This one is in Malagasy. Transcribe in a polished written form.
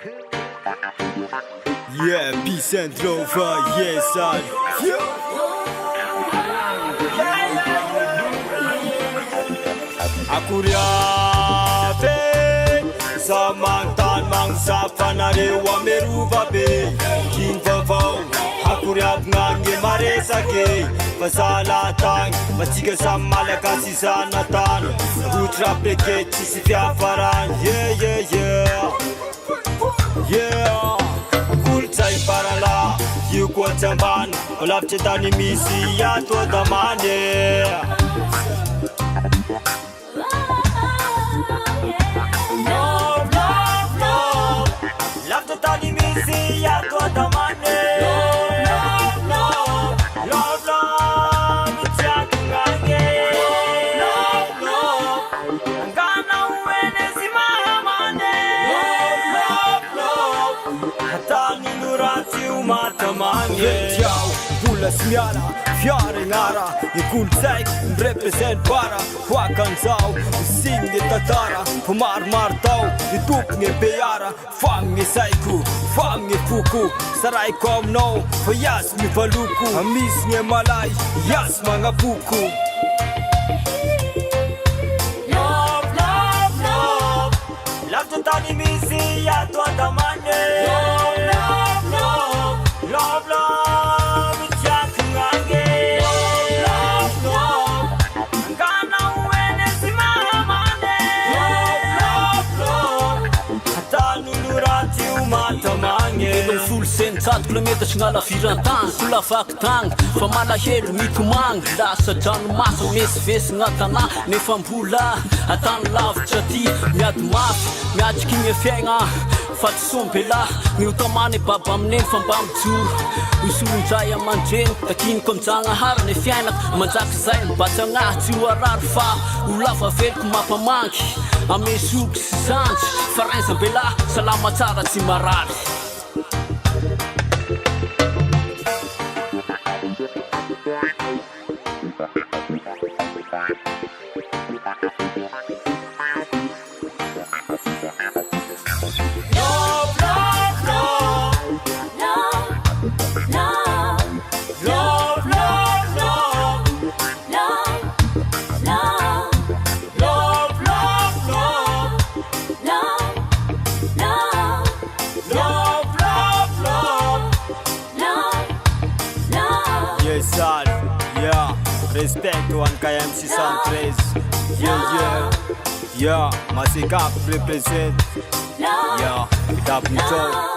Yeah, peace and love, yes, I. Akuriate, samantan mang safanare wa meruva be. King vavau, akuriat ngange maresake. Fasalatang, matiga samalaka si sanatan. Gutra peke chisi fiafaran, yeah, yeah, yeah. Yeah, cool time parala, you kwa chamban, olap chetani misi ya to damane. Love, love, love, love chetani misi ya to damane. Love, love, love, love, chakungange. Love, love, angana uene simamane. Hatani nurati umatamanye Yao, bula smiala, fiare ngara Ikul taik, represent para Wakan zao, usinge tatara Pumar martau, itup nge beyara Fang nge saiku, fang nge fuku Sarai kom no, fayas mi faluku Amis nge malay, yas mga buku Love, love, love Love jatani misi ya to adamane Love, love, love Love, love, chakungange Love, love, love Ngana uene simamane Love, love, love Hatani nurati umatamange Ilong full sentsat kilometers nga la firantang Kula faktang, fa malahelo mitomang Lasa dranomaso mesivesy nga tana Nefa mbola atany lavitra ty Miady mafy, miatriky gne fiaigna Fa tsy sombela, ny otamany baba amineny fa mba mijoro Isolondray aman-dreny, takiniko aminjanahary ny fiainako Manjaky zay mibatsagnahy tsy ho arary fa Ho lava veliko mampamangy Ame zoky sy zanjy, fa rainzam-bela salama tsara tsy marary Love, love, love Love, love, love Love, love, love Love, love, love Yes, sir, yeah Respecto an KMC 113 Yeah, yeah Yeah, Masikap represent Yeah, Dapnito